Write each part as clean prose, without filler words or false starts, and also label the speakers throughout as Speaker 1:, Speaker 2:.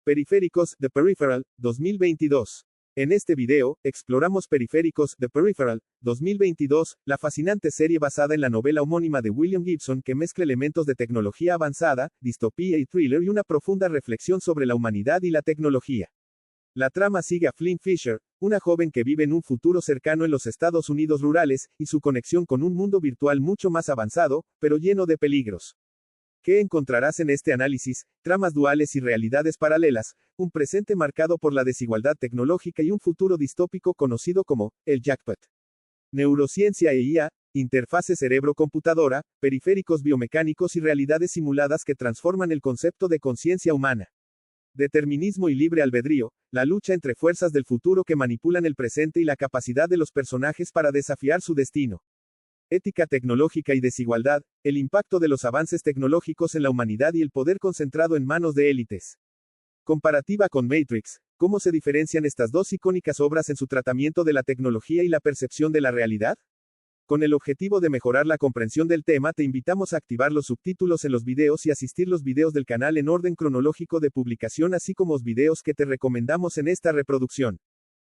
Speaker 1: Periféricos, The Peripheral, 2022. En este video, exploramos Periféricos, The Peripheral, 2022, la fascinante serie basada en la novela homónima de William Gibson que mezcla elementos de tecnología avanzada, distopía y thriller y una profunda reflexión sobre la humanidad y la tecnología. La trama sigue a Flynn Fisher, una joven que vive en un futuro cercano en los Estados Unidos rurales, y su conexión con un mundo virtual mucho más avanzado, pero lleno de peligros. ¿Qué encontrarás en este análisis? Tramas duales y realidades paralelas, un presente marcado por la desigualdad tecnológica y un futuro distópico conocido como el jackpot. Neurociencia e IA, interfase cerebro-computadora, periféricos biomecánicos y realidades simuladas que transforman el concepto de conciencia humana. Determinismo y libre albedrío, la lucha entre fuerzas del futuro que manipulan el presente y la capacidad de los personajes para desafiar su destino. Ética tecnológica y desigualdad, el impacto de los avances tecnológicos en la humanidad y el poder concentrado en manos de élites. Comparativa con Matrix, ¿cómo se diferencian estas dos icónicas obras en su tratamiento de la tecnología y la percepción de la realidad? Con el objetivo de mejorar la comprensión del tema, te invitamos a activar los subtítulos en los videos y asistir los videos del canal en orden cronológico de publicación, así como los videos que te recomendamos en esta reproducción.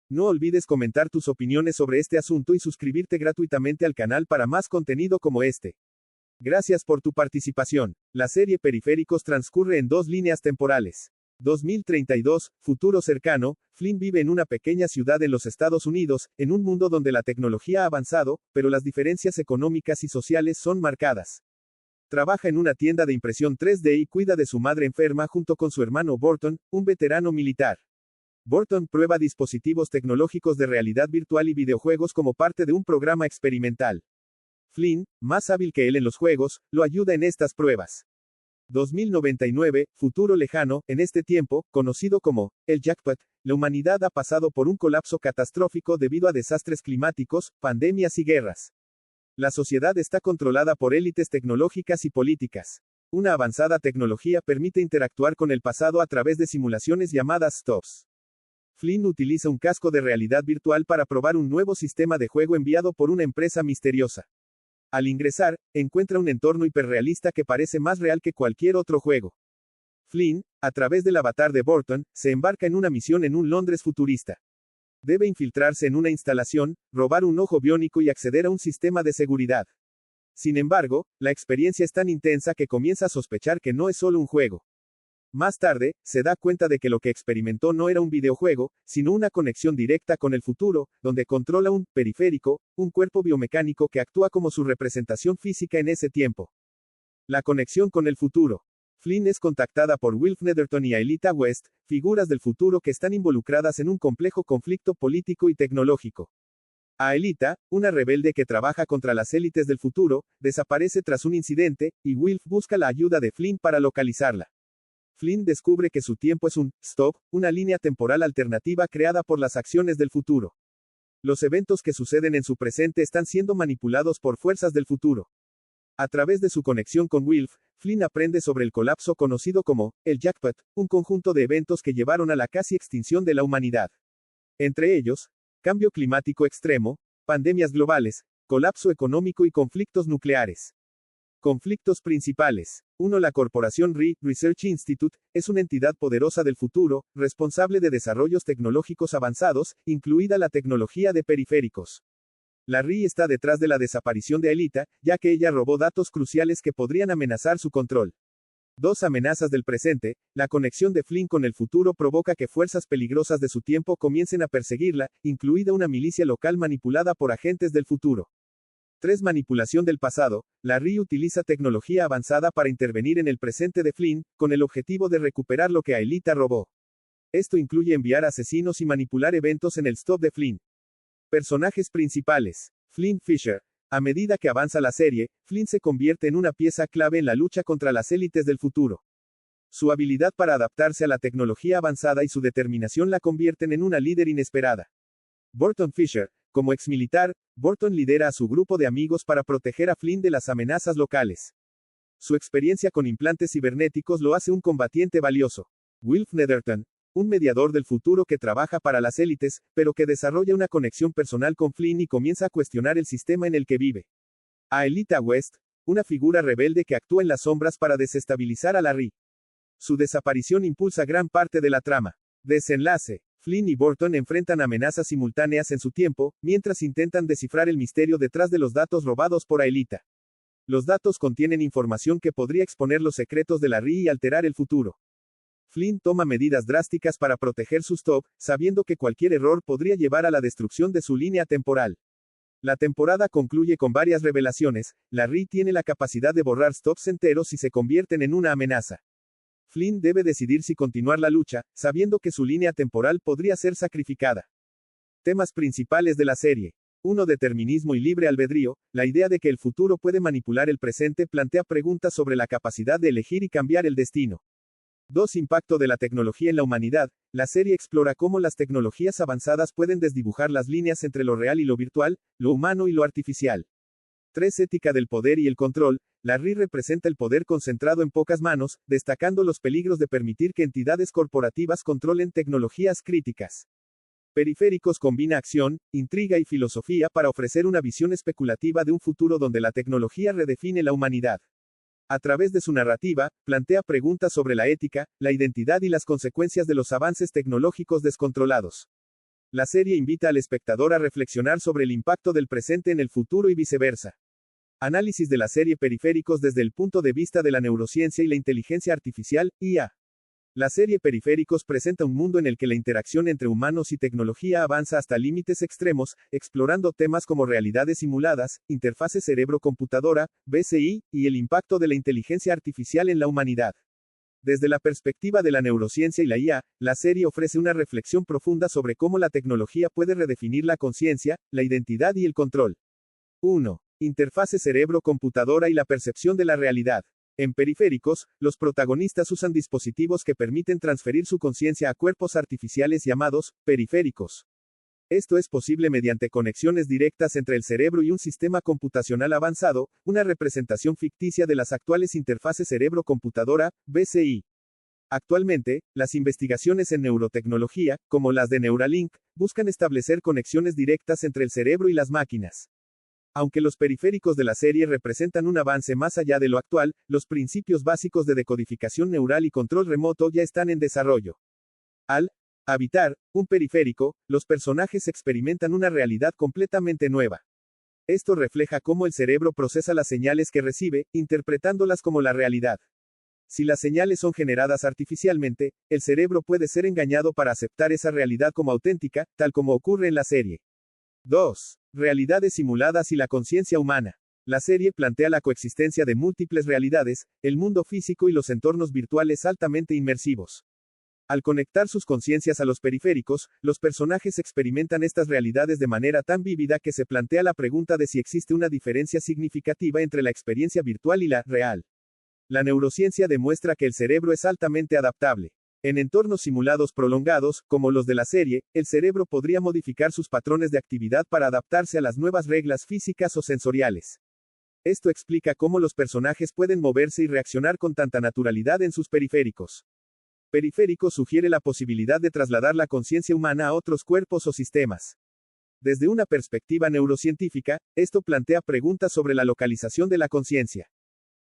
Speaker 1: No olvides comentar tus opiniones sobre este asunto y suscribirte gratuitamente al canal para más contenido como este. Gracias por tu participación. La serie Periféricos transcurre en dos líneas temporales. 2032, futuro cercano, Flynn vive en una pequeña ciudad en los Estados Unidos, en un mundo donde la tecnología ha avanzado, pero las diferencias económicas y sociales son marcadas. Trabaja en una tienda de impresión 3D y cuida de su madre enferma junto con su hermano Burton, un veterano militar. Burton prueba dispositivos tecnológicos de realidad virtual y videojuegos como parte de un programa experimental. Flynn, más hábil que él en los juegos, lo ayuda en estas pruebas. 2099, futuro lejano, en este tiempo, conocido como el jackpot, la humanidad ha pasado por un colapso catastrófico debido a desastres climáticos, pandemias y guerras. La sociedad está controlada por élites tecnológicas y políticas. Una avanzada tecnología permite interactuar con el pasado a través de simulaciones llamadas stops. Flynn utiliza un casco de realidad virtual para probar un nuevo sistema de juego enviado por una empresa misteriosa. Al ingresar, encuentra un entorno hiperrealista que parece más real que cualquier otro juego. Flynn, a través del avatar de Burton, se embarca en una misión en un Londres futurista. Debe infiltrarse en una instalación, robar un ojo biónico y acceder a un sistema de seguridad. Sin embargo, la experiencia es tan intensa que comienza a sospechar que no es solo un juego. Más tarde, se da cuenta de que lo que experimentó no era un videojuego, sino una conexión directa con el futuro, donde controla un periférico, un cuerpo biomecánico que actúa como su representación física en ese tiempo. La conexión con el futuro. Flynn es contactada por Wilf Netherton y Aelita West, figuras del futuro que están involucradas en un complejo conflicto político y tecnológico. Aelita, una rebelde que trabaja contra las élites del futuro, desaparece tras un incidente, y Wilf busca la ayuda de Flynn para localizarla. Flynn descubre que su tiempo es un stop, una línea temporal alternativa creada por las acciones del futuro. Los eventos que suceden en su presente están siendo manipulados por fuerzas del futuro. A través de su conexión con Wilf, Flynn aprende sobre el colapso conocido como el jackpot, un conjunto de eventos que llevaron a la casi extinción de la humanidad. Entre ellos, cambio climático extremo, pandemias globales, colapso económico y conflictos nucleares. Conflictos principales. 1. La corporación Research Institute, es una entidad poderosa del futuro, responsable de desarrollos tecnológicos avanzados, incluida la tecnología de periféricos. La RI está detrás de la desaparición de Aelita, ya que ella robó datos cruciales que podrían amenazar su control. 2. Amenazas del presente, la conexión de Flynn con el futuro provoca que fuerzas peligrosas de su tiempo comiencen a perseguirla, incluida una milicia local manipulada por agentes del futuro. 3. Manipulación del pasado, la RI utiliza tecnología avanzada para intervenir en el presente de Flynn, con el objetivo de recuperar lo que Aelita robó. Esto incluye enviar asesinos y manipular eventos en el stop de Flynn. Personajes principales. Flynn Fisher. A medida que avanza la serie, Flynn se convierte en una pieza clave en la lucha contra las élites del futuro. Su habilidad para adaptarse a la tecnología avanzada y su determinación la convierten en una líder inesperada. Burton Fisher. Como exmilitar, Burton lidera a su grupo de amigos para proteger a Flynn de las amenazas locales. Su experiencia con implantes cibernéticos lo hace un combatiente valioso. Wilf Netherton. Un mediador del futuro que trabaja para las élites, pero que desarrolla una conexión personal con Flynn y comienza a cuestionar el sistema en el que vive. Aelita West. Una figura rebelde que actúa en las sombras para desestabilizar a la RI. Su desaparición impulsa gran parte de la trama. Desenlace. Flynn y Burton enfrentan amenazas simultáneas en su tiempo, mientras intentan descifrar el misterio detrás de los datos robados por Aelita. Los datos contienen información que podría exponer los secretos de la RI y alterar el futuro. Flynn toma medidas drásticas para proteger su stop, sabiendo que cualquier error podría llevar a la destrucción de su línea temporal. La temporada concluye con varias revelaciones. La RI tiene la capacidad de borrar stops enteros si se convierten en una amenaza. Flynn debe decidir si continuar la lucha, sabiendo que su línea temporal podría ser sacrificada. Temas principales de la serie. 1. Determinismo y libre albedrío. La idea de que el futuro puede manipular el presente plantea preguntas sobre la capacidad de elegir y cambiar el destino. 2. Impacto de la tecnología en la humanidad. La serie explora cómo las tecnologías avanzadas pueden desdibujar las líneas entre lo real y lo virtual, lo humano y lo artificial. 3. Ética del poder y el control. La RI representa el poder concentrado en pocas manos, destacando los peligros de permitir que entidades corporativas controlen tecnologías críticas. Periféricos combina acción, intriga y filosofía para ofrecer una visión especulativa de un futuro donde la tecnología redefine la humanidad. A través de su narrativa, plantea preguntas sobre la ética, la identidad y las consecuencias de los avances tecnológicos descontrolados. La serie invita al espectador a reflexionar sobre el impacto del presente en el futuro y viceversa. Análisis de la serie Periféricos desde el punto de vista de la neurociencia y la inteligencia artificial, IA. La serie Periféricos presenta un mundo en el que la interacción entre humanos y tecnología avanza hasta límites extremos, explorando temas como realidades simuladas, interfase cerebro-computadora, BCI, y el impacto de la inteligencia artificial en la humanidad. Desde la perspectiva de la neurociencia y la IA, la serie ofrece una reflexión profunda sobre cómo la tecnología puede redefinir la conciencia, la identidad y el control. 1. Interfase cerebro-computadora y la percepción de la realidad. En Periféricos, los protagonistas usan dispositivos que permiten transferir su conciencia a cuerpos artificiales llamados periféricos. Esto es posible mediante conexiones directas entre el cerebro y un sistema computacional avanzado, una representación ficticia de las actuales interfaces cerebro-computadora, BCI. Actualmente, las investigaciones en neurotecnología, como las de Neuralink, buscan establecer conexiones directas entre el cerebro y las máquinas. Aunque los periféricos de la serie representan un avance más allá de lo actual, los principios básicos de decodificación neural y control remoto ya están en desarrollo. Al habitar un periférico, los personajes experimentan una realidad completamente nueva. Esto refleja cómo el cerebro procesa las señales que recibe, interpretándolas como la realidad. Si las señales son generadas artificialmente, el cerebro puede ser engañado para aceptar esa realidad como auténtica, tal como ocurre en la serie. 2. Realidades simuladas y la conciencia humana. La serie plantea la coexistencia de múltiples realidades, el mundo físico y los entornos virtuales altamente inmersivos. Al conectar sus conciencias a los periféricos, los personajes experimentan estas realidades de manera tan vívida que se plantea la pregunta de si existe una diferencia significativa entre la experiencia virtual y la real. La neurociencia demuestra que el cerebro es altamente adaptable. En entornos simulados prolongados, como los de la serie, el cerebro podría modificar sus patrones de actividad para adaptarse a las nuevas reglas físicas o sensoriales. Esto explica cómo los personajes pueden moverse y reaccionar con tanta naturalidad en sus periféricos. Periférico sugiere la posibilidad de trasladar la conciencia humana a otros cuerpos o sistemas. Desde una perspectiva neurocientífica, esto plantea preguntas sobre la localización de la conciencia.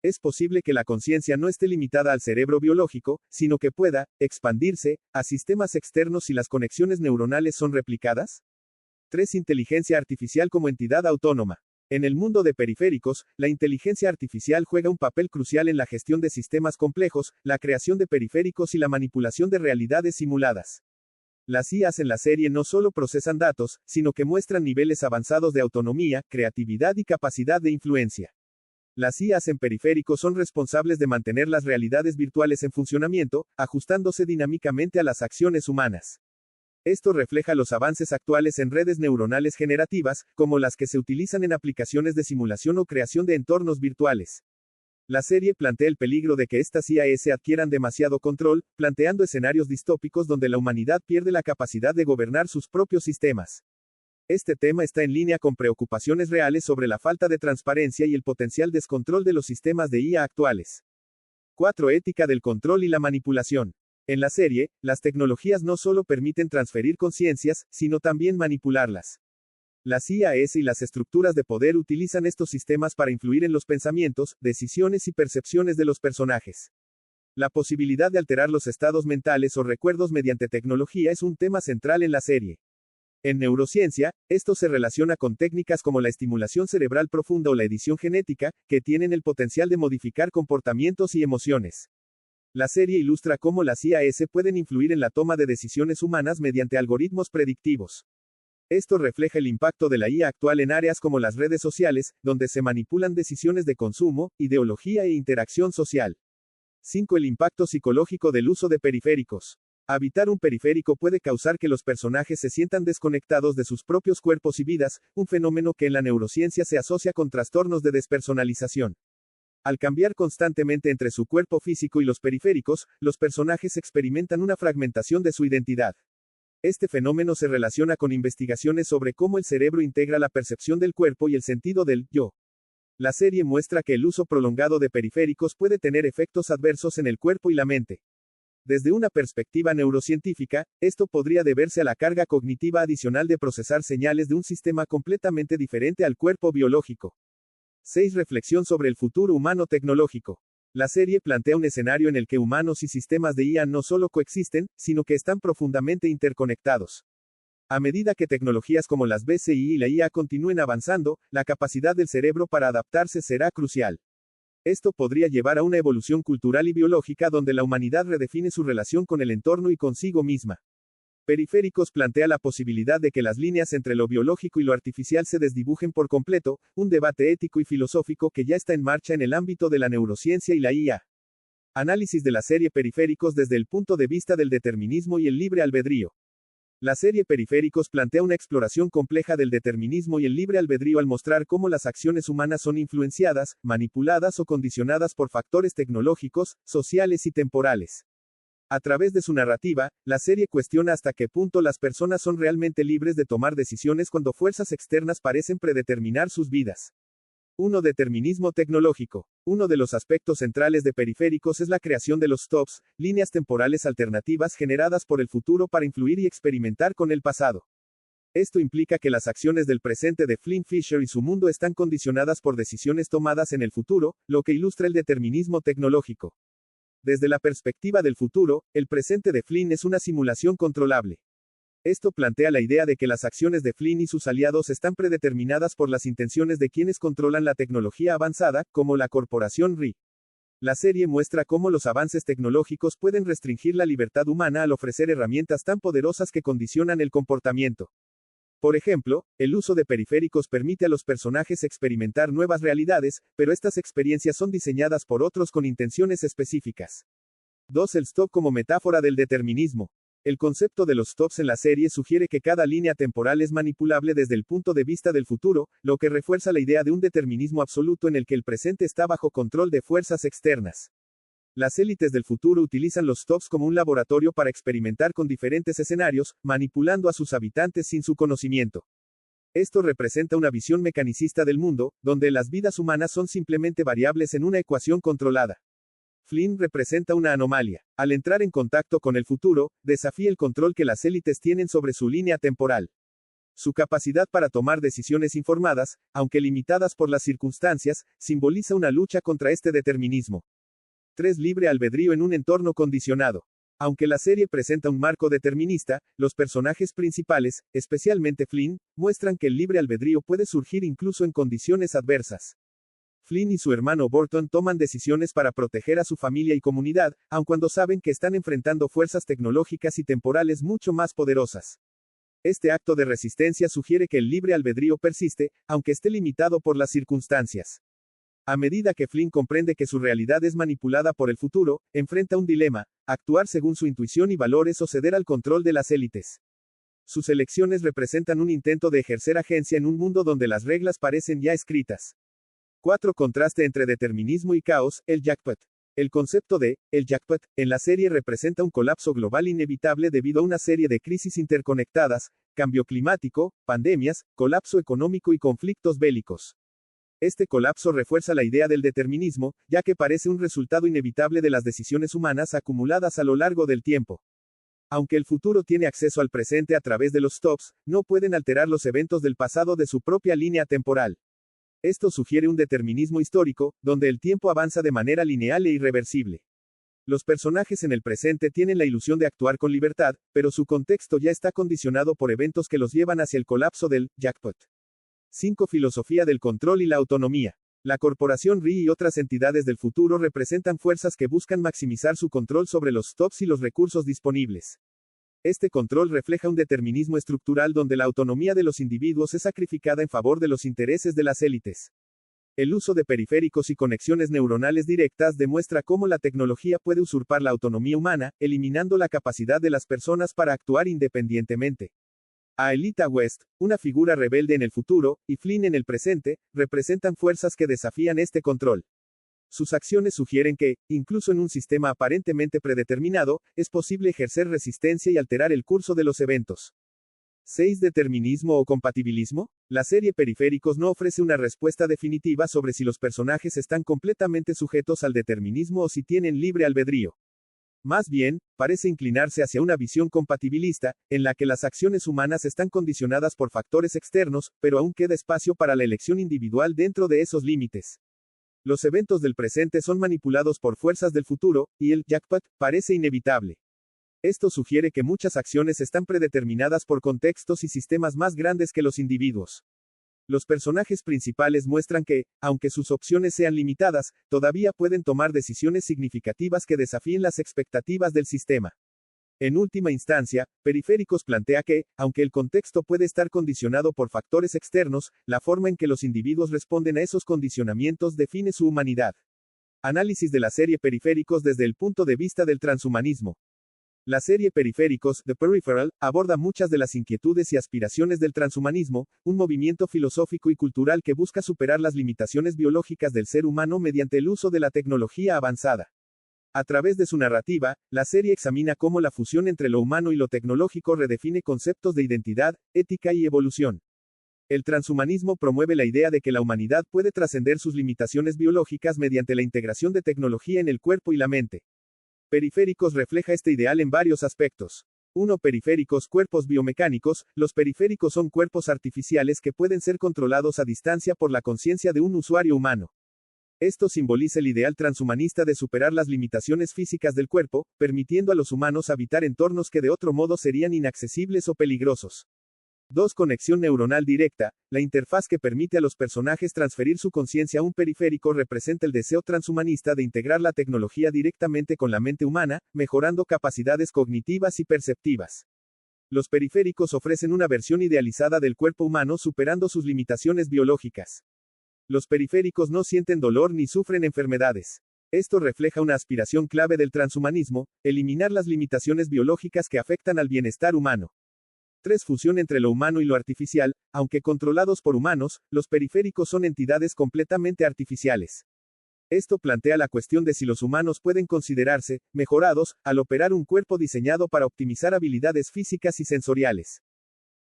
Speaker 1: Es posible que la conciencia no esté limitada al cerebro biológico, sino que pueda expandirse a sistemas externos si las conexiones neuronales son replicadas. 3. Inteligencia artificial como entidad autónoma. En el mundo de periféricos, la inteligencia artificial juega un papel crucial en la gestión de sistemas complejos, la creación de periféricos y la manipulación de realidades simuladas. Las IAs en la serie no solo procesan datos, sino que muestran niveles avanzados de autonomía, creatividad y capacidad de influencia. Las IAs en periféricos son responsables de mantener las realidades virtuales en funcionamiento, ajustándose dinámicamente a las acciones humanas. Esto refleja los avances actuales en redes neuronales generativas, como las que se utilizan en aplicaciones de simulación o creación de entornos virtuales. La serie plantea el peligro de que estas IAs adquieran demasiado control, planteando escenarios distópicos donde la humanidad pierde la capacidad de gobernar sus propios sistemas. Este tema está en línea con preocupaciones reales sobre la falta de transparencia y el potencial descontrol de los sistemas de IA actuales. 4. Ética del control y la manipulación. En la serie, las tecnologías no solo permiten transferir conciencias, sino también manipularlas. Las IAs y las estructuras de poder utilizan estos sistemas para influir en los pensamientos, decisiones y percepciones de los personajes. La posibilidad de alterar los estados mentales o recuerdos mediante tecnología es un tema central en la serie. En neurociencia, esto se relaciona con técnicas como la estimulación cerebral profunda o la edición genética, que tienen el potencial de modificar comportamientos y emociones. La serie ilustra cómo las IAS pueden influir en la toma de decisiones humanas mediante algoritmos predictivos. Esto refleja el impacto de la IA actual en áreas como las redes sociales, donde se manipulan decisiones de consumo, ideología e interacción social. 5. El impacto psicológico del uso de periféricos. Habitar un periférico puede causar que los personajes se sientan desconectados de sus propios cuerpos y vidas, un fenómeno que en la neurociencia se asocia con trastornos de despersonalización. Al cambiar constantemente entre su cuerpo físico y los periféricos, los personajes experimentan una fragmentación de su identidad. Este fenómeno se relaciona con investigaciones sobre cómo el cerebro integra la percepción del cuerpo y el sentido del yo. La serie muestra que el uso prolongado de periféricos puede tener efectos adversos en el cuerpo y la mente. Desde una perspectiva neurocientífica, esto podría deberse a la carga cognitiva adicional de procesar señales de un sistema completamente diferente al cuerpo biológico. 6. Reflexión sobre el futuro humano tecnológico. La serie plantea un escenario en el que humanos y sistemas de IA no solo coexisten, sino que están profundamente interconectados. A medida que tecnologías como las BCI y la IA continúen avanzando, la capacidad del cerebro para adaptarse será crucial. Esto podría llevar a una evolución cultural y biológica donde la humanidad redefine su relación con el entorno y consigo misma. Periféricos plantea la posibilidad de que las líneas entre lo biológico y lo artificial se desdibujen por completo, un debate ético y filosófico que ya está en marcha en el ámbito de la neurociencia y la IA. Análisis de la serie Periféricos desde el punto de vista del determinismo y el libre albedrío. La serie Periféricos plantea una exploración compleja del determinismo y el libre albedrío al mostrar cómo las acciones humanas son influenciadas, manipuladas o condicionadas por factores tecnológicos, sociales y temporales. A través de su narrativa, la serie cuestiona hasta qué punto las personas son realmente libres de tomar decisiones cuando fuerzas externas parecen predeterminar sus vidas. 1. Determinismo tecnológico. Uno de los aspectos centrales de Periféricos es la creación de los stops, líneas temporales alternativas generadas por el futuro para influir y experimentar con el pasado. Esto implica que las acciones del presente de Flynn Fisher y su mundo están condicionadas por decisiones tomadas en el futuro, lo que ilustra el determinismo tecnológico. Desde la perspectiva del futuro, el presente de Flynn es una simulación controlable. Esto plantea la idea de que las acciones de Flynn y sus aliados están predeterminadas por las intenciones de quienes controlan la tecnología avanzada, como la corporación RI. La serie muestra cómo los avances tecnológicos pueden restringir la libertad humana al ofrecer herramientas tan poderosas que condicionan el comportamiento. Por ejemplo, el uso de periféricos permite a los personajes experimentar nuevas realidades, pero estas experiencias son diseñadas por otros con intenciones específicas. 2. El stop como metáfora del determinismo. El concepto de los stops en la serie sugiere que cada línea temporal es manipulable desde el punto de vista del futuro, lo que refuerza la idea de un determinismo absoluto en el que el presente está bajo control de fuerzas externas. Las élites del futuro utilizan los stops como un laboratorio para experimentar con diferentes escenarios, manipulando a sus habitantes sin su conocimiento. Esto representa una visión mecanicista del mundo, donde las vidas humanas son simplemente variables en una ecuación controlada. Flynn representa una anomalía. Al entrar en contacto con el futuro, desafía el control que las élites tienen sobre su línea temporal. Su capacidad para tomar decisiones informadas, aunque limitadas por las circunstancias, simboliza una lucha contra este determinismo. 3. Libre albedrío en un entorno condicionado. Aunque la serie presenta un marco determinista, los personajes principales, especialmente Flynn, muestran que el libre albedrío puede surgir incluso en condiciones adversas. Flynn y su hermano Burton toman decisiones para proteger a su familia y comunidad, aun cuando saben que están enfrentando fuerzas tecnológicas y temporales mucho más poderosas. Este acto de resistencia sugiere que el libre albedrío persiste, aunque esté limitado por las circunstancias. A medida que Flynn comprende que su realidad es manipulada por el futuro, enfrenta un dilema: actuar según su intuición y valores o ceder al control de las élites. Sus elecciones representan un intento de ejercer agencia en un mundo donde las reglas parecen ya escritas. 4. Contraste entre determinismo y caos, el jackpot. El concepto de el jackpot en la serie representa un colapso global inevitable debido a una serie de crisis interconectadas: cambio climático, pandemias, colapso económico y conflictos bélicos. Este colapso refuerza la idea del determinismo, ya que parece un resultado inevitable de las decisiones humanas acumuladas a lo largo del tiempo. Aunque el futuro tiene acceso al presente a través de los stops, no pueden alterar los eventos del pasado de su propia línea temporal. Esto sugiere un determinismo histórico, donde el tiempo avanza de manera lineal e irreversible. Los personajes en el presente tienen la ilusión de actuar con libertad, pero su contexto ya está condicionado por eventos que los llevan hacia el colapso del jackpot. 5. Filosofía del control y la autonomía. La corporación RI y otras entidades del futuro representan fuerzas que buscan maximizar su control sobre los stocks y los recursos disponibles. Este control refleja un determinismo estructural donde la autonomía de los individuos es sacrificada en favor de los intereses de las élites. El uso de periféricos y conexiones neuronales directas demuestra cómo la tecnología puede usurpar la autonomía humana, eliminando la capacidad de las personas para actuar independientemente. Aelita West, una figura rebelde en el futuro, y Flynn en el presente, representan fuerzas que desafían este control. Sus acciones sugieren que, incluso en un sistema aparentemente predeterminado, es posible ejercer resistencia y alterar el curso de los eventos. 6. ¿Determinismo o compatibilismo? La serie Periféricos no ofrece una respuesta definitiva sobre si los personajes están completamente sujetos al determinismo o si tienen libre albedrío. Más bien, parece inclinarse hacia una visión compatibilista, en la que las acciones humanas están condicionadas por factores externos, pero aún queda espacio para la elección individual dentro de esos límites. Los eventos del presente son manipulados por fuerzas del futuro, y el jackpot parece inevitable. Esto sugiere que muchas acciones están predeterminadas por contextos y sistemas más grandes que los individuos. Los personajes principales muestran que, aunque sus opciones sean limitadas, todavía pueden tomar decisiones significativas que desafíen las expectativas del sistema. En última instancia, Periféricos plantea que, aunque el contexto puede estar condicionado por factores externos, la forma en que los individuos responden a esos condicionamientos define su humanidad. Análisis de la serie Periféricos desde el punto de vista del transhumanismo. La serie Periféricos, The Peripheral, aborda muchas de las inquietudes y aspiraciones del transhumanismo, un movimiento filosófico y cultural que busca superar las limitaciones biológicas del ser humano mediante el uso de la tecnología avanzada. A través de su narrativa, la serie examina cómo la fusión entre lo humano y lo tecnológico redefine conceptos de identidad, ética y evolución. El transhumanismo promueve la idea de que la humanidad puede trascender sus limitaciones biológicas mediante la integración de tecnología en el cuerpo y la mente. Periféricos refleja este ideal en varios aspectos. 1. Periféricos, cuerpos biomecánicos. Los periféricos son cuerpos artificiales que pueden ser controlados a distancia por la conciencia de un usuario humano. Esto simboliza el ideal transhumanista de superar las limitaciones físicas del cuerpo, permitiendo a los humanos habitar entornos que de otro modo serían inaccesibles o peligrosos. 2. Conexión neuronal directa. La interfaz que permite a los personajes transferir su conciencia a un periférico representa el deseo transhumanista de integrar la tecnología directamente con la mente humana, mejorando capacidades cognitivas y perceptivas. Los periféricos ofrecen una versión idealizada del cuerpo humano superando sus limitaciones biológicas. Los periféricos no sienten dolor ni sufren enfermedades. Esto refleja una aspiración clave del transhumanismo, eliminar las limitaciones biológicas que afectan al bienestar humano. 3. Fusión entre lo humano y lo artificial. Aunque controlados por humanos, los periféricos son entidades completamente artificiales. Esto plantea la cuestión de si los humanos pueden considerarse mejorados al operar un cuerpo diseñado para optimizar habilidades físicas y sensoriales.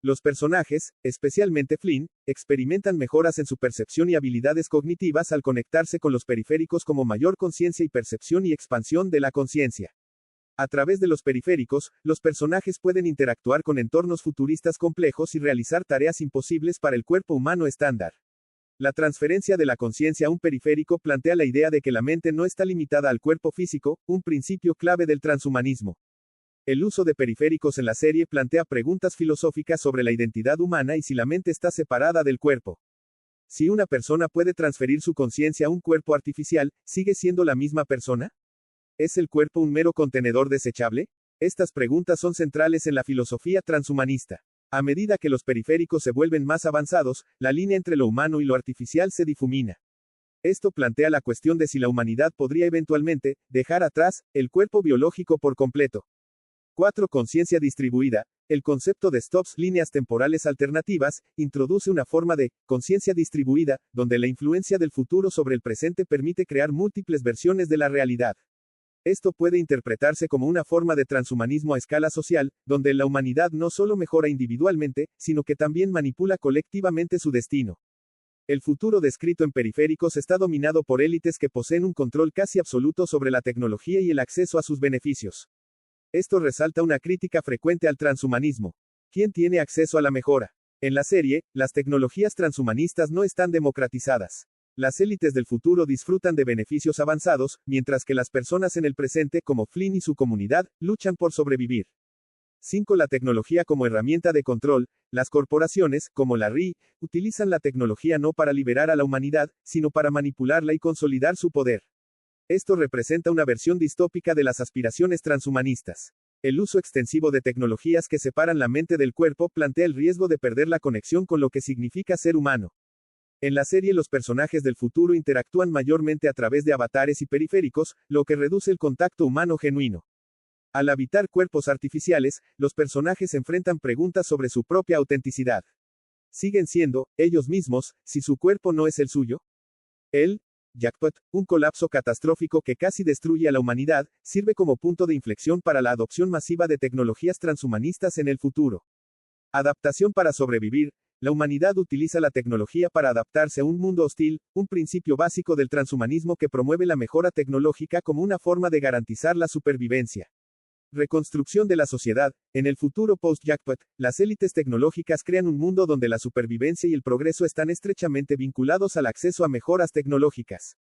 Speaker 1: Los personajes, especialmente Flynn, experimentan mejoras en su percepción y habilidades cognitivas al conectarse con los periféricos como mayor conciencia y percepción y expansión de la conciencia. A través de los periféricos, los personajes pueden interactuar con entornos futuristas complejos y realizar tareas imposibles para el cuerpo humano estándar. La transferencia de la conciencia a un periférico plantea la idea de que la mente no está limitada al cuerpo físico, un principio clave del transhumanismo. El uso de periféricos en la serie plantea preguntas filosóficas sobre la identidad humana y si la mente está separada del cuerpo. Si una persona puede transferir su conciencia a un cuerpo artificial, ¿sigue siendo la misma persona? ¿Es el cuerpo un mero contenedor desechable? Estas preguntas son centrales en la filosofía transhumanista. A medida que los periféricos se vuelven más avanzados, la línea entre lo humano y lo artificial se difumina. Esto plantea la cuestión de si la humanidad podría eventualmente dejar atrás el cuerpo biológico por completo. 4. Conciencia distribuida. El concepto de stops, líneas temporales alternativas, introduce una forma de conciencia distribuida, donde la influencia del futuro sobre el presente permite crear múltiples versiones de la realidad. Esto puede interpretarse como una forma de transhumanismo a escala social, donde la humanidad no solo mejora individualmente, sino que también manipula colectivamente su destino. El futuro descrito en Periféricos está dominado por élites que poseen un control casi absoluto sobre la tecnología y el acceso a sus beneficios. Esto resalta una crítica frecuente al transhumanismo. ¿Quién tiene acceso a la mejora? En la serie, las tecnologías transhumanistas no están democratizadas. Las élites del futuro disfrutan de beneficios avanzados, mientras que las personas en el presente, como Flynn y su comunidad, luchan por sobrevivir. 5. La tecnología como herramienta de control. Las corporaciones, como la RI, utilizan la tecnología no para liberar a la humanidad, sino para manipularla y consolidar su poder. Esto representa una versión distópica de las aspiraciones transhumanistas. El uso extensivo de tecnologías que separan la mente del cuerpo plantea el riesgo de perder la conexión con lo que significa ser humano. En la serie los personajes del futuro interactúan mayormente a través de avatares y periféricos, lo que reduce el contacto humano genuino. Al habitar cuerpos artificiales, los personajes enfrentan preguntas sobre su propia autenticidad. ¿Siguen siendo, ellos mismos, si su cuerpo no es el suyo? El jackpot, un colapso catastrófico que casi destruye a la humanidad, sirve como punto de inflexión para la adopción masiva de tecnologías transhumanistas en el futuro. Adaptación para sobrevivir. La humanidad utiliza la tecnología para adaptarse a un mundo hostil, un principio básico del transhumanismo que promueve la mejora tecnológica como una forma de garantizar la supervivencia. Reconstrucción de la sociedad. En el futuro post-jackpot, las élites tecnológicas crean un mundo donde la supervivencia y el progreso están estrechamente vinculados al acceso a mejoras tecnológicas.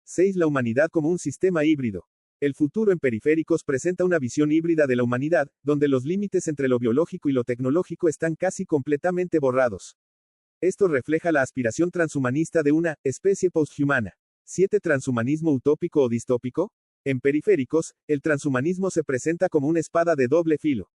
Speaker 1: 6. La humanidad como un sistema híbrido. El futuro en periféricos presenta una visión híbrida de la humanidad, donde los límites entre lo biológico y lo tecnológico están casi completamente borrados. Esto refleja la aspiración transhumanista de una especie posthumana. 7. Transhumanismo utópico o distópico. En periféricos, el transhumanismo se presenta como una espada de doble filo.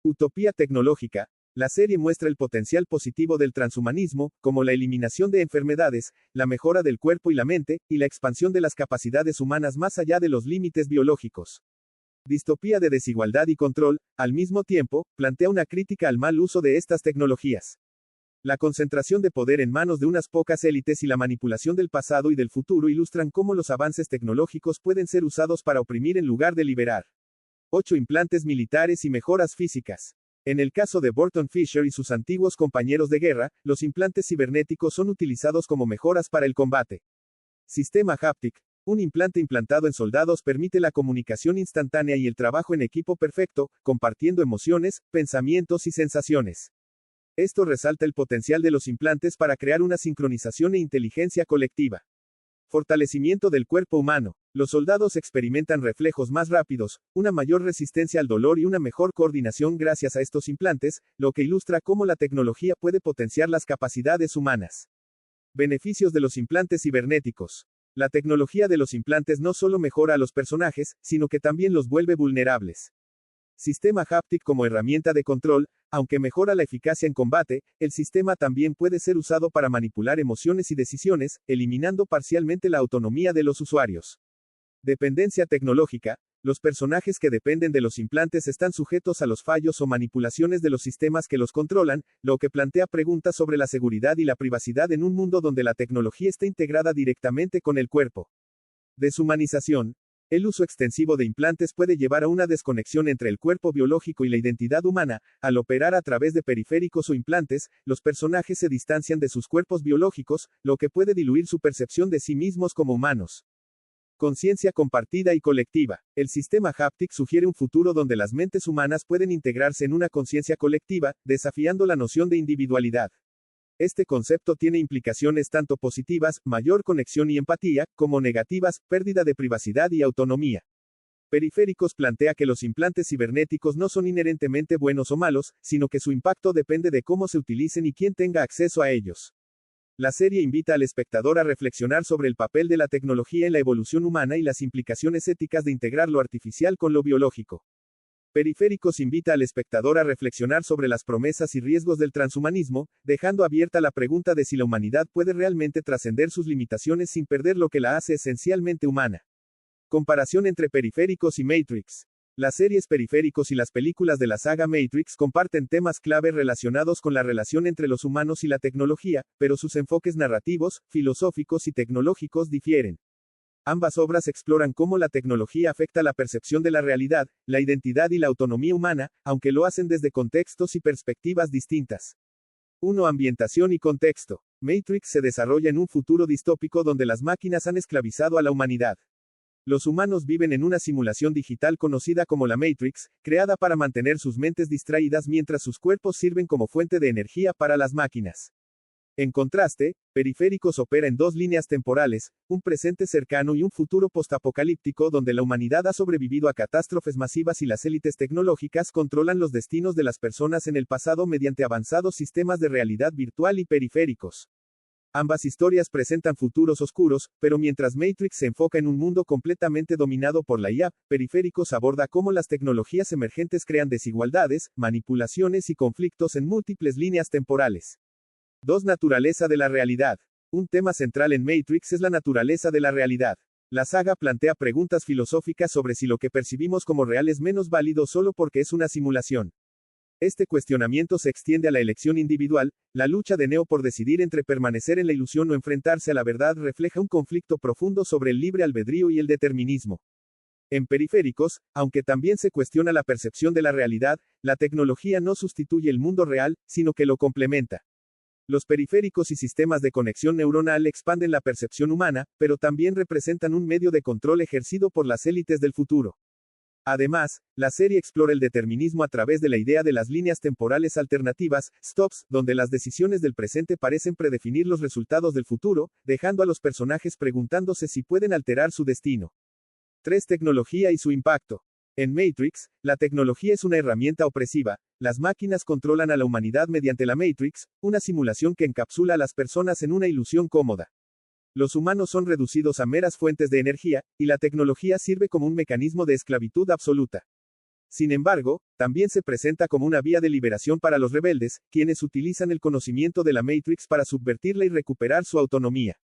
Speaker 1: Utopía tecnológica. La serie muestra el potencial positivo del transhumanismo, como la eliminación de enfermedades, la mejora del cuerpo y la mente, y la expansión de las capacidades humanas más allá de los límites biológicos. Distopía de desigualdad y control, al mismo tiempo, plantea una crítica al mal uso de estas tecnologías. La concentración de poder en manos de unas pocas élites y la manipulación del pasado y del futuro ilustran cómo los avances tecnológicos pueden ser usados para oprimir en lugar de liberar. 8. Implantes militares y mejoras físicas. En el caso de Burton Fisher y sus antiguos compañeros de guerra, los implantes cibernéticos son utilizados como mejoras para el combate. Sistema Haptic. Un implante implantado en soldados permite la comunicación instantánea y el trabajo en equipo perfecto, compartiendo emociones, pensamientos y sensaciones. Esto resalta el potencial de los implantes para crear una sincronización e inteligencia colectiva. Fortalecimiento del cuerpo humano. Los soldados experimentan reflejos más rápidos, una mayor resistencia al dolor y una mejor coordinación gracias a estos implantes, lo que ilustra cómo la tecnología puede potenciar las capacidades humanas. Beneficios de los implantes cibernéticos. La tecnología de los implantes no solo mejora a los personajes, sino que también los vuelve vulnerables. Sistema Haptic como herramienta de control. Aunque mejora la eficacia en combate, el sistema también puede ser usado para manipular emociones y decisiones, eliminando parcialmente la autonomía de los usuarios. Dependencia tecnológica. Los personajes que dependen de los implantes están sujetos a los fallos o manipulaciones de los sistemas que los controlan, lo que plantea preguntas sobre la seguridad y la privacidad en un mundo donde la tecnología está integrada directamente con el cuerpo. Deshumanización. El uso extensivo de implantes puede llevar a una desconexión entre el cuerpo biológico y la identidad humana. Al operar a través de periféricos o implantes, los personajes se distancian de sus cuerpos biológicos, lo que puede diluir su percepción de sí mismos como humanos. Conciencia compartida y colectiva. El sistema Haptic sugiere un futuro donde las mentes humanas pueden integrarse en una conciencia colectiva, desafiando la noción de individualidad. Este concepto tiene implicaciones tanto positivas, mayor conexión y empatía, como negativas, pérdida de privacidad y autonomía. Periféricos plantea que los implantes cibernéticos no son inherentemente buenos o malos, sino que su impacto depende de cómo se utilicen y quién tenga acceso a ellos. La serie invita al espectador a reflexionar sobre el papel de la tecnología en la evolución humana y las implicaciones éticas de integrar lo artificial con lo biológico. Periféricos invita al espectador a reflexionar sobre las promesas y riesgos del transhumanismo, dejando abierta la pregunta de si la humanidad puede realmente trascender sus limitaciones sin perder lo que la hace esencialmente humana. Comparación entre Periféricos y Matrix. Las series Periféricos y las películas de la saga Matrix comparten temas clave relacionados con la relación entre los humanos y la tecnología, pero sus enfoques narrativos, filosóficos y tecnológicos difieren. Ambas obras exploran cómo la tecnología afecta la percepción de la realidad, la identidad y la autonomía humana, aunque lo hacen desde contextos y perspectivas distintas. 1. Ambientación y contexto. Matrix se desarrolla en un futuro distópico donde las máquinas han esclavizado a la humanidad. Los humanos viven en una simulación digital conocida como la Matrix, creada para mantener sus mentes distraídas mientras sus cuerpos sirven como fuente de energía para las máquinas. En contraste, Periféricos opera en dos líneas temporales, un presente cercano y un futuro postapocalíptico donde la humanidad ha sobrevivido a catástrofes masivas y las élites tecnológicas controlan los destinos de las personas en el pasado mediante avanzados sistemas de realidad virtual y periféricos. Ambas historias presentan futuros oscuros, pero mientras Matrix se enfoca en un mundo completamente dominado por la IA, Periféricos aborda cómo las tecnologías emergentes crean desigualdades, manipulaciones y conflictos en múltiples líneas temporales. 2. Naturaleza de la realidad. Un tema central en Matrix es la naturaleza de la realidad. La saga plantea preguntas filosóficas sobre si lo que percibimos como real es menos válido solo porque es una simulación. Este cuestionamiento se extiende a la elección individual. La lucha de Neo por decidir entre permanecer en la ilusión o enfrentarse a la verdad refleja un conflicto profundo sobre el libre albedrío y el determinismo. En Periféricos, aunque también se cuestiona la percepción de la realidad, la tecnología no sustituye el mundo real, sino que lo complementa. Los periféricos y sistemas de conexión neuronal expanden la percepción humana, pero también representan un medio de control ejercido por las élites del futuro. Además, la serie explora el determinismo a través de la idea de las líneas temporales alternativas, stops, donde las decisiones del presente parecen predefinir los resultados del futuro, dejando a los personajes preguntándose si pueden alterar su destino. 3. Tecnología y su impacto. En Matrix, la tecnología es una herramienta opresiva. Las máquinas controlan a la humanidad mediante la Matrix, una simulación que encapsula a las personas en una ilusión cómoda. Los humanos son reducidos a meras fuentes de energía, y la tecnología sirve como un mecanismo de esclavitud absoluta. Sin embargo, también se presenta como una vía de liberación para los rebeldes, quienes utilizan el conocimiento de la Matrix para subvertirla y recuperar su autonomía.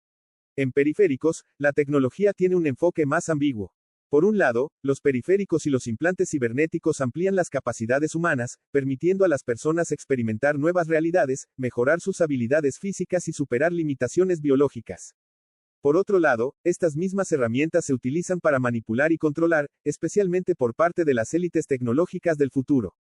Speaker 1: En Periféricos, la tecnología tiene un enfoque más ambiguo. Por un lado, los periféricos y los implantes cibernéticos amplían las capacidades humanas, permitiendo a las personas experimentar nuevas realidades, mejorar sus habilidades físicas y superar limitaciones biológicas. Por otro lado, estas mismas herramientas se utilizan para manipular y controlar, especialmente por parte de las élites tecnológicas del futuro.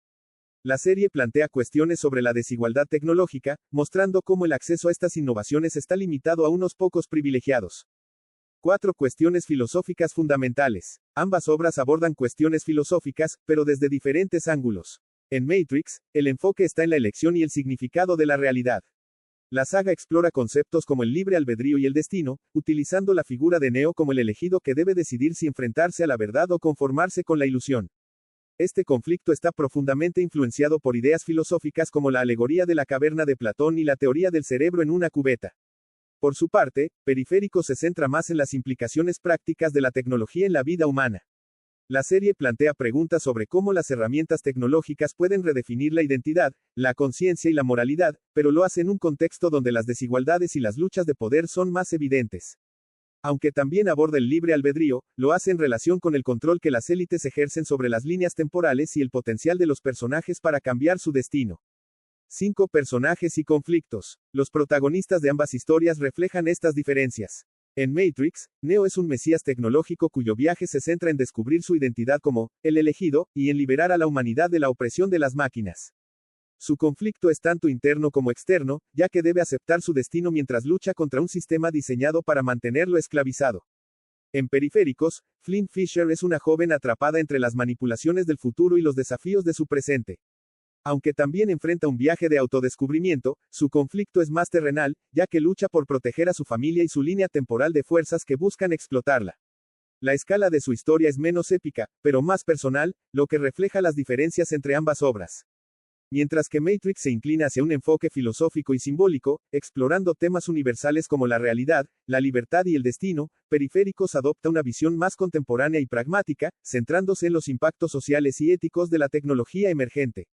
Speaker 1: La serie plantea cuestiones sobre la desigualdad tecnológica, mostrando cómo el acceso a estas innovaciones está limitado a unos pocos privilegiados. 4. Cuestiones filosóficas fundamentales. Ambas obras abordan cuestiones filosóficas, pero desde diferentes ángulos. En Matrix, el enfoque está en la elección y el significado de la realidad. La saga explora conceptos como el libre albedrío y el destino, utilizando la figura de Neo como el elegido que debe decidir si enfrentarse a la verdad o conformarse con la ilusión. Este conflicto está profundamente influenciado por ideas filosóficas como la alegoría de la caverna de Platón y la teoría del cerebro en una cubeta. Por su parte, Periféricos se centra más en las implicaciones prácticas de la tecnología en la vida humana. La serie plantea preguntas sobre cómo las herramientas tecnológicas pueden redefinir la identidad, la conciencia y la moralidad, pero lo hace en un contexto donde las desigualdades y las luchas de poder son más evidentes. Aunque también aborda el libre albedrío, lo hace en relación con el control que las élites ejercen sobre las líneas temporales y el potencial de los personajes para cambiar su destino. 5. Personajes y conflictos. Los protagonistas de ambas historias reflejan estas diferencias. En Matrix, Neo es un mesías tecnológico cuyo viaje se centra en descubrir su identidad como el elegido, y en liberar a la humanidad de la opresión de las máquinas. Su conflicto es tanto interno como externo, ya que debe aceptar su destino mientras lucha contra un sistema diseñado para mantenerlo esclavizado. En Periféricos, Flynn Fisher es una joven atrapada entre las manipulaciones del futuro y los desafíos de su presente. Aunque también enfrenta un viaje de autodescubrimiento, su conflicto es más terrenal, ya que lucha por proteger a su familia y su línea temporal de fuerzas que buscan explotarla. La escala de su historia es menos épica, pero más personal, lo que refleja las diferencias entre ambas obras. Mientras que Matrix se inclina hacia un enfoque filosófico y simbólico, explorando temas universales como la realidad, la libertad y el destino, Periféricos adopta una visión más contemporánea y pragmática, centrándose en los impactos sociales y éticos de la tecnología emergente.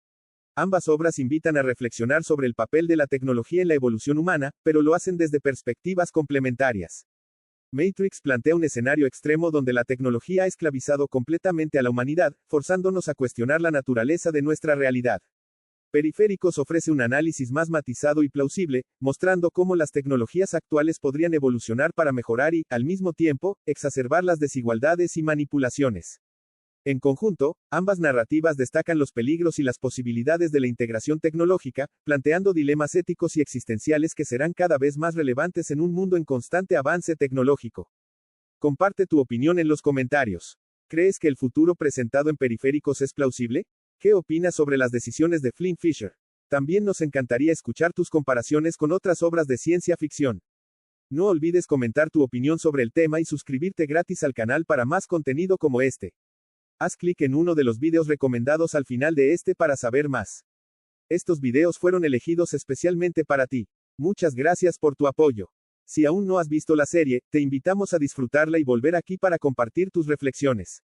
Speaker 1: Ambas obras invitan a reflexionar sobre el papel de la tecnología en la evolución humana, pero lo hacen desde perspectivas complementarias. Matrix plantea un escenario extremo donde la tecnología ha esclavizado completamente a la humanidad, forzándonos a cuestionar la naturaleza de nuestra realidad. Periféricos ofrece un análisis más matizado y plausible, mostrando cómo las tecnologías actuales podrían evolucionar para mejorar y, al mismo tiempo, exacerbar las desigualdades y manipulaciones. En conjunto, ambas narrativas destacan los peligros y las posibilidades de la integración tecnológica, planteando dilemas éticos y existenciales que serán cada vez más relevantes en un mundo en constante avance tecnológico. Comparte tu opinión en los comentarios. ¿Crees que el futuro presentado en Periféricos es plausible? ¿Qué opinas sobre las decisiones de Flynn Fisher? También nos encantaría escuchar tus comparaciones con otras obras de ciencia ficción. No olvides comentar tu opinión sobre el tema y suscribirte gratis al canal para más contenido como este. Haz clic en uno de los videos recomendados al final de este para saber más. Estos videos fueron elegidos especialmente para ti. Muchas gracias por tu apoyo. Si aún no has visto la serie, te invitamos a disfrutarla y volver aquí para compartir tus reflexiones.